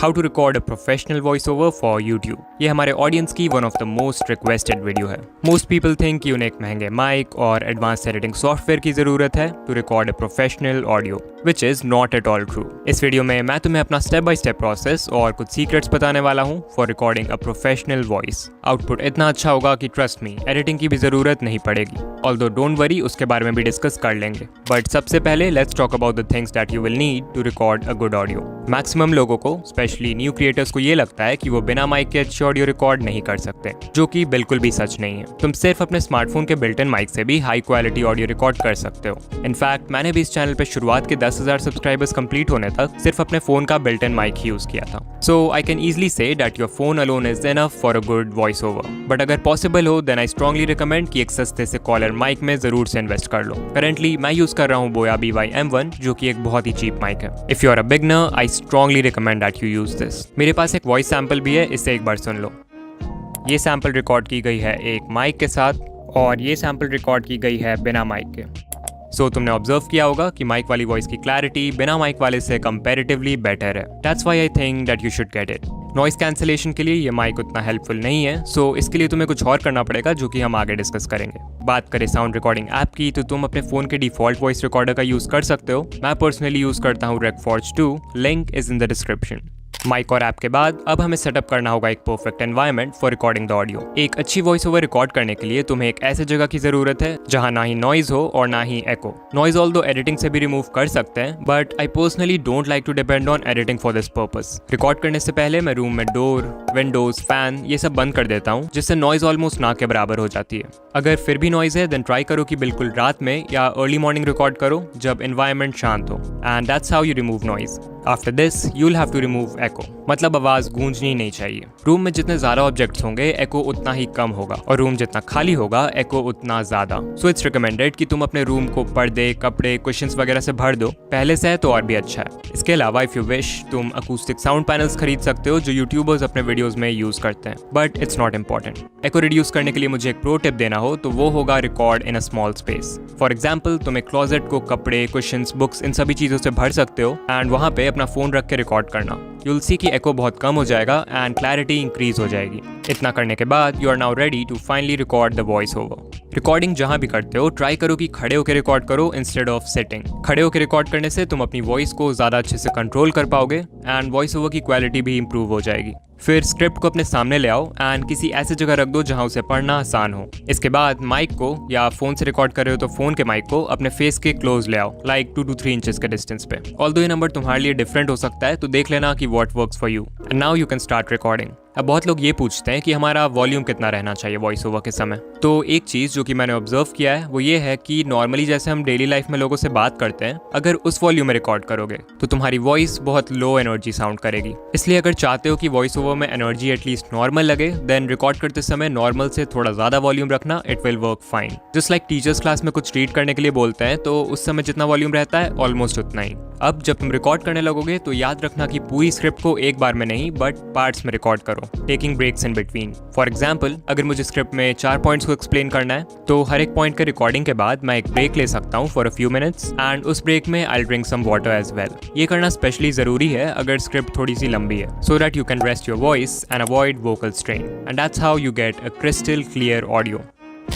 How to record a professional voice over for YouTube. ये हमारे audience की one of the most requested video है। Most people think कि उन्हें एक महंगे माइक और एडवांस एडिटिंग सॉफ्टवेयर की जरूरत है to record a professional audio, which is not at all true. इस वीडियो में मैं तुम्हें अपना स्टेप बाय स्टेप प्रोसेस और कुछ सीक्रेट्स बताने वाला हूँ for recording a professional voice. Output इतना अच्छा होगा कि ट्रस्ट मी, एडिटिंग की भी जरूरत नहीं पड़ेगी। ऑल्दो डोंट वरी, उसके बारे में भी डिस्कस कर लेंगे। बट सबसे पहले let's talk about the things that you will need to record a good audio. Maximum लोगों को, स्पेशली न्यू क्रिएटर्स को ये लगता है कि वो बिना माइक के अच्छी ऑडियो रिकॉर्ड नहीं कर सकते, जो कि बिल्कुल भी सच नहीं है। तुम सिर्फ अपने स्मार्टफोन के बिल्ट इन माइक से भी हाई क्वालिटी ऑडियो रिकॉर्ड कर सकते हो। इनफैक्ट मैंने भी इस चैनल पे शुरुआत के 10,000 सब्सक्राइबर्स कंप्लीट होने तक सिर्फ अपने फोन का बिल्ट इन माइक यूज किया था। So I can easily say that your phone alone is enough for a good voice over. But अगर पॉसिबल हो देन आई स्ट्रांगली रिकमेंड कि एक सस्ते से कॉलर माइक में जरूर से इन्वेस्ट कर लो। करेंटली मैं यूज कर रहा हूँ बोया BY-M1, जो कि एक बहुत ही चीप माइक है। If you are a beginner I strongly recommend that you use this. मेरे पास एक वॉइस सैंपल भी है, इसे एक बार सुन लो। ये सैंपल रिकॉर्ड की गई है एक माइक के साथ और ये सैंपल रिकॉर्ड की गई है बिना माइक के। सो तुमने ऑब्जर्व किया होगा कि माइक वाली वॉइस की क्लैरिटी बिना माइक वाले से कंपैरेटिवली बेटर है। That's why I think that you should get it. Noise cancellation के लिए ये माइक उतना हेल्पफुल नहीं है, सो इसके लिए तुम्हें कुछ और करना पड़ेगा, जो कि हम आगे डिस्कस करेंगे। बात करें साउंड रिकॉर्डिंग ऐप की, तो तुम अपने फोन के डिफॉल्ट वॉइस रिकॉर्डर का यूज कर सकते हो। मैं पर्सनली यूज करता हूँ Recforge 2, link is in the description. Mic और ऐप के बाद अब हमें सेटअप करना होगा एक perfect environment for recording the audio. एक अच्छी वॉइस ओवर रिकॉर्ड करने के लिए तुम्हें एक ऐसे जगह की जरूरत है जहां ना ही नॉइज हो और ना ही एको। नॉइज ऑल्दो एडिटिंग से भी रिमूव कर सकते हैं, but I personally don't like to depend on editing for this purpose. Record करने से पहले मैं रूम में डोर, विंडोज, फैन ये सब बंद कर देता हूँ, जिससे नॉइज ऑलमोस्ट ना के बराबर हो जाती है। अगर फिर भी नॉइज है देन ट्राई करो कि बिल्कुल रात में या अर्ली मॉर्निंग रिकॉर्ड करो जब एनवायरनमेंट शांत हो, and that's how you remove noise. After this you'll have to remove echo, मतलब आवाज गूंजनी नहीं चाहिए। रूम में जितने ज्यादा ऑब्जेक्ट्स होंगे एको उतना ही कम होगा, और रूम जितना खाली होगा एको उतना ज्यादा। सो इट्स रिकमेंडेड कि तुम अपने रूम को पर्दे, कपड़े, कुशन्स वगैरह से भर दो। पहले से है तो और भी अच्छा है। इसके अलावा इफ यू विश तुम अकूस्टिक साउंड पैनल्स खरीद सकते हो, जो यूट्यूबर्स अपने वीडियोस में यूज करते हैं, but it's not important. Echo reduce करने के लिए मुझे एक प्रो टिप देना हो तो वो होगा record in a small space. For example तुम एक क्लोजेट को कपड़े, कुशन्स, बुक्स इन सभी चीजों से भर सकते हो एंड वहां पे अपना फोन रख के रिकॉर्ड करना। यूल सी कि एको बहुत कम हो जाएगा एंड क्लैरिटी इंक्रीज हो जाएगी। इतना करने के बाद you are now ready to finally record the voice over. Recording जहां भी करते हो ट्राई करो कि खड़े होकर रिकॉर्ड करो इंस्टेड ऑफ सिटिंग। खड़े होकर रिकॉर्ड करने से तुम अपनी वॉइस को ज्यादा अच्छे से कंट्रोल कर पाओगे एंड वॉइस ओवर की क्वालिटी भी इंप्रूव हो जाएगी। फिर स्क्रिप्ट को अपने सामने ले आओ एंड किसी ऐसी जगह रख दो जहां उसे पढ़ना आसान हो। इसके बाद माइक को, या फोन से रिकॉर्ड कर रहे हो तो फोन के माइक को अपने फेस के क्लोज ले आओ, लाइक 2 to 3 इंचेस के डिस्टेंस पे। ऑल्दो ये नंबर तुम्हारे लिए डिफरेंट हो सकता है, तो देख लेना कि what works for you. And now you can start recording. अब बहुत लोग ये पूछते हैं कि हमारा वॉल्यूम कितना रहना चाहिए वॉइस ओवर के समय। तो एक चीज़ जो कि मैंने ऑब्जर्व किया है वो ये है कि नॉर्मली जैसे हम डेली लाइफ में लोगों से बात करते हैं, अगर उस वॉल्यूम में रिकॉर्ड करोगे तो तुम्हारी वॉइस बहुत लो एनर्जी साउंड करेगी। इसलिए अगर चाहते हो कि वॉइस ओवर में एनर्जी एटलीस्ट नॉर्मल लगे, देन रिकॉर्ड करते समय नॉर्मल से थोड़ा ज़्यादा वॉल्यूम रखना, it will work fine. Just like teachers class में कुछ रीड करने के लिए बोलते हैं तो उस समय जितना वॉल्यूम रहता है ऑलमोस्ट उतना ही। अब जब तुम रिकॉर्ड करने लगोगे तो याद रखना कि पूरी स्क्रिप्ट को एक बार में नहीं बट पार्ट्स में रिकॉर्ड करो, taking breaks in between. For example अगर मुझे स्क्रिप्ट में 4 पॉइंट्स को एक्सप्लेन करना है तो हर एक पॉइंट के रिकॉर्डिंग के बाद मैं एक ब्रेक ले सकता हूँ for a few minutes, and उस ब्रेक में I drink some water as well. ये करना स्पेशली जरूरी है अगर स्क्रिप्ट थोड़ी सी लंबी है, so that you can rest your voice and avoid vocal strain, and that's how you get a crystal clear audio.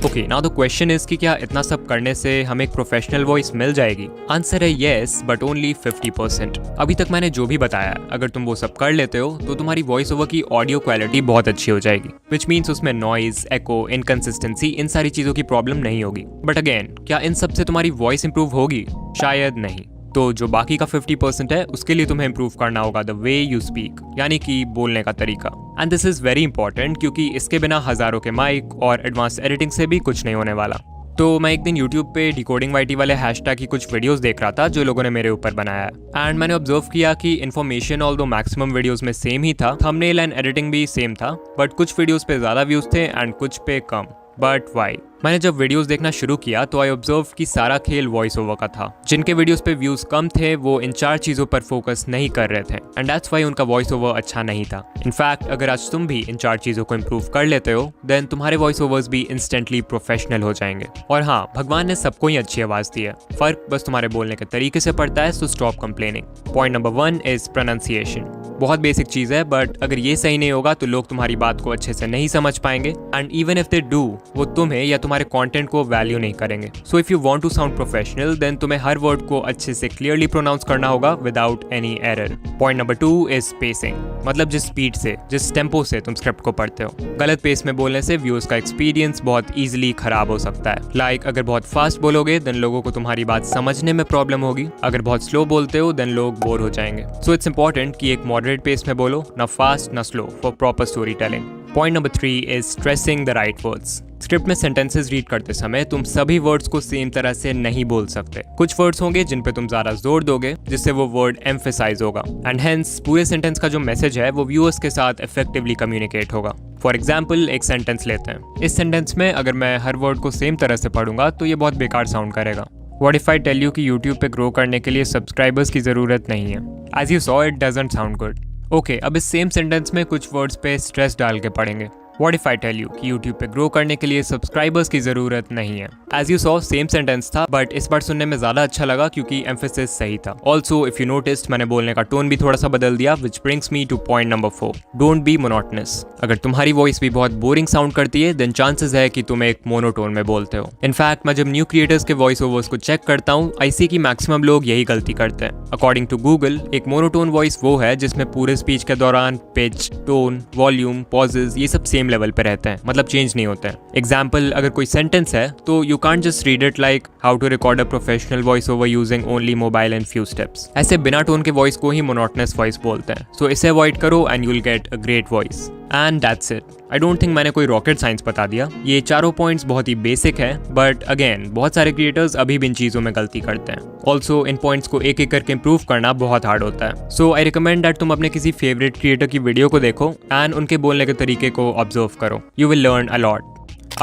Okay, now the question is कि क्या इतना सब करने से हमें एक प्रोफेशनल वॉइस मिल जाएगी? आंसर है येस, बट ओनली 50%। अभी तक मैंने जो भी बताया, अगर तुम वो सब कर लेते हो तो तुम्हारी वॉइस ओवर की ऑडियो क्वालिटी बहुत अच्छी हो जाएगी, विच मीन्स उसमें नॉइज, एको, इनकंसिस्टेंसी, इन सारी चीजों की प्रॉब्लम नहीं होगी। बट अगेन, क्या इन सब से तुम्हारी वॉइस इंप्रूव होगी? शायद नहीं। तो जो बाकी का 50% है उसके लिए तुम्हें इंप्रूव करना होगा द वे यू स्पीक, यानी कि बोलने का तरीका। And this is very important क्योंकि इसके बिना हजारों के माइक और एडवांस एडिटिंग से भी कुछ नहीं होने वाला। तो मैं एक दिन YouTube पे डिकोडिंग YT वाले हैशटैग की कुछ वीडियोस देख रहा था जो लोगों ने मेरे ऊपर बनाया है, एंड मैंने ऑब्जर्व किया कि इन्फॉर्मेशन ऑल्दो मैक्सिमम वीडियोस में सेम ही था, थंबनेल एंड एडिटिंग भी सेम था, बट कुछ वीडियोस पे ज्यादा व्यूज थे एंड कुछ पे कम। But why? मैंने जब वीडियोस देखना शुरू किया तो आई ऑब्जर्व कि सारा खेल वॉइस ओवर का था। जिनके वीडियोस पे व्यूज कम थे वो इन 4 चीजों पर फोकस नहीं कर रहे थे, एंड दैट्स व्हाई उनका वॉइस ओवर अच्छा नहीं था। इनफैक्ट अगर आज तुम भी इन 4 चीजों को इंप्रूव कर लेते हो देन तुम्हारे वॉइस ओवर्स भी इंस्टेंटली प्रोफेशनल हो जाएंगे। और हाँ, भगवान ने सबको ही अच्छी आवाज दी है, फर्क बस तुम्हारे बोलने के तरीके से पड़ता है, so stop complaining. Point number 1 is pronunciation. बहुत बेसिक चीज है, बट अगर ये सही नहीं होगा तो लोग तुम्हारी बात को अच्छे से नहीं समझ पाएंगे, and even if they do, वो तुम्हें या तुम्हारे कंटेंट को वैल्यू नहीं करेंगे। So if you want to sound professional, then तुम्हें हर वर्ड को अच्छे से क्लियरली प्रोनाउंस करना होगा without any error. Point number 2 is spacing, मतलब जिस स्पीड से, जिस टेम्पो से तुम स्क्रिप्ट को पढ़ते हो। गलत पेस में बोलने से व्यूअर्स का एक्सपीरियंस बहुत ईजिली खराब हो सकता है। लाइक अगर बहुत फास्ट बोलोगे देन लोगों को तुम्हारी बात समझने में प्रॉब्लम होगी, अगर बहुत स्लो बोलते हो देन लोग बोर हो जाएंगे। सो इट्स इंपॉर्टेंट कि एक मॉडरेट पेस में बोलो, ना फास्ट ना slow, for proper story telling. Point number 3 is stressing the right words. Script में सेंटेंसेस रीड करते समय तुम सभी वर्ड्स को सेम तरह से नहीं बोल सकते। कुछ वर्ड्स होंगे जिन पे तुम ज्यादा जोर दोगे, जिससे वो वर्ड एम्फेसाइज होगा, एंड हेंस पूरे सेंटेंस का जो मैसेज है वो व्यूअर्स के साथ इफेक्टिवली कम्युनिकेट होगा। फॉर एग्जाम्पल, एक सेंटेंस लेते हैं। इस सेंटेंस में अगर मैं हर वर्ड को सेम तरह से पढ़ूंगा तो ये बहुत बेकार साउंड करेगा। What if I tell you कि YouTube पे ग्रो करने के लिए सब्सक्राइबर्स की ज़रूरत नहीं है? As you saw, it doesn't sound good. Okay, अब इस सेम सेंटेंस में कुछ वर्ड्स पे स्ट्रेस डाल के पढ़ेंगे। What if I tell you कि YouTube पे ग्रो करने के लिए सब्सक्राइबर्स की ज़रूरत नहीं है? As you saw, same sentence था, बट इस बार सुनने में ज़्यादा अच्छा लगा क्योंकि एम्फेसिस सही था। Also, if you noticed, मैंने बोलने का टोन भी थोड़ा सा बदल दिया, which brings me to point number 4. Don't be monotonous. अगर तुम्हारी वॉइस भी बहुत बोरिंग साउंड करती है, then chances है कि तुम एक मोनोटोन में बोलते हो। इनफैक्ट मैं जब न्यू क्रिएटर्स के वॉइस ओवर्स को चेक करता हूँ, I see कि मैक्सिमम लोग यही गलती करते हैं। अकॉर्डिंग टू गूगल, एक मोनोटोन वॉइस वो है जिसमें पूरे स्पीच के दौरान पिच, टोन, वॉल्यूम, पॉजेज ये सब सेम लेवल पे रहते हैं, मतलब चेंज नहीं होते हैं। एग्जाम्पल, अगर कोई सेंटेंस है तो you can't just read it like how to record a professional voice over using only mobile and few steps. ऐसे बिना टोन के वॉइस को ही मोनोटोनस वॉइस बोलते हैं। सो इसे अवॉइड करो and you will get a great voice. And that's it. I don't think मैंने कोई रॉकेट साइंस बता दिया। ये चारों पॉइंट्स बहुत ही बेसिक है, बट अगेन बहुत सारे क्रिएटर्स अभी भी इन चीज़ों में गलती करते हैं। ऑल्सो इन पॉइंट्स को एक एक करके इंप्रूव करना बहुत हार्ड होता है। सो आई रिकमेंड दैट तुम अपने किसी फेवरेट क्रिएटर की वीडियो को देखो एंड उनके बोलने के तरीके को ऑब्जर्व करो। You will learn a lot.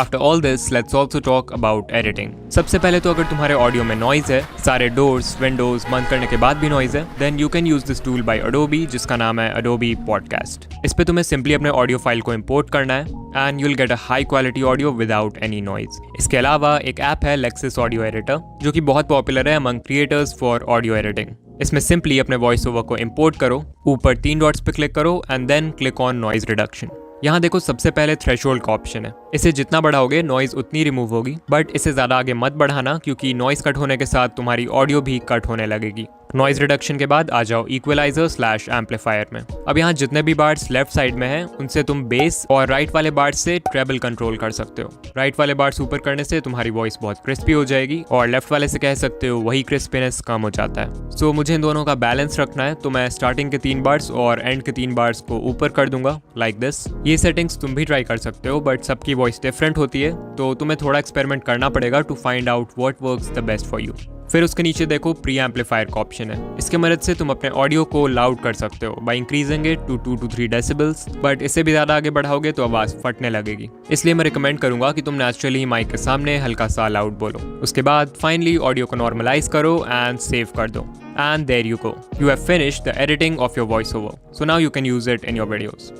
After all this, let's also talk about editing. सबसे पहले तो अगर तुम्हारे ऑडियो में नॉइज है, सारे डोर्स, विंडोज बंद करने के बाद भी नॉइज है, then you can use this tool by Adobe जिसका नाम है Adobe Podcast. इस पे तुम्हें सिंपली अपने ऑडियो फाइल को इंपोर्ट करना है and you'll get a high quality audio without any noise. इसके अलावा एक ऐप है Lexis Audio Editor जो कि बहुत पॉपुलर है among creators for audio editing. इसमें सिंपली अपने वॉइस ओवर को इंपोर्ट करो, ऊपर 3 डॉट्स पे क्लिक करो and then click on noise reduction. यहाँ देखो सबसे पहले थ्रेशोल्ड का ऑप्शन है। इसे जितना बढ़ाओगे नॉइज उतनी रिमूव होगी, बट इसे ज़्यादा आगे मत बढ़ाना क्योंकि नॉइज कट होने के साथ तुम्हारी ऑडियो भी कट होने लगेगी। नॉइज रिडक्शन के बाद आ जाओ इक्वलाइजर/एम्पलीफायर में। अब यहाँ जितने भी बार्स लेफ्ट साइड में हैं उनसे तुम बेस और राइट वाले बार्स से ट्रेबल कंट्रोल कर सकते हो। राइट वाले बार्स ऊपर करने से तुम्हारी वॉइस बहुत क्रिस्पी हो जाएगी और लेफ्ट वाले से कह सकते हो वही क्रिस्पीनेस कम हो जाता है। सो मुझे इन दोनों का बैलेंस रखना है, तो मैं स्टार्टिंग के 3 बार्स और एंड के 3 बार्स को ऊपर कर दूंगा लाइक दिस। ये सेटिंग्स तुम भी ट्राई कर सकते हो, बट सबकी वॉइस डिफरेंट होती है, तो तुम्हें थोड़ा एक्सपेरिमेंट करना पड़ेगा to find out what works the best for you. फिर उसके नीचे देखो प्री एम्पलीफायर का ऑप्शन है। इसके मदद से तुम अपने ऑडियो को लाउड कर सकते हो by increasing it to 2 to 3 decibels, but इससे भी ज़्यादा आगे बढ़ाओगे तो आवाज़ फटने लगेगी। इसलिए मैं रिकमेंड करूंगा कि तुम नेचुरली माइक के सामने हल्का सा लाउड बोलो। उसके बाद फाइनली ऑडियो को नॉर्मलाइज करो एंड सेव कर दो। And there you go, you have finished the editing of your voice over. So now you can use it in your videos.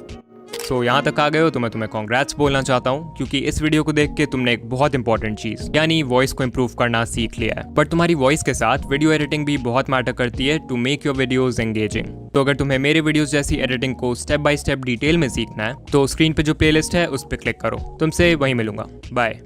So यहाँ तक आ गए हो तो मैं तुम्हें कॉन्ग्रेट्स बोलना चाहता हूँ क्योंकि इस वीडियो को देख के तुमने एक बहुत इंपॉर्टेंट चीज़ यानी वॉइस को इंप्रूव करना सीख लिया है। बट तुम्हारी वॉइस के साथ वीडियो एडिटिंग भी बहुत मैटर करती है to make your videos engaging. तो अगर तुम्हें मेरे वीडियोस जैसी एडिटिंग को स्टेप बाय स्टेप डिटेल में सीखना है तो स्क्रीन पे जो प्लेलिस्ट है उस पर क्लिक करो। तुमसे वहीं मिलूंगा। बाय।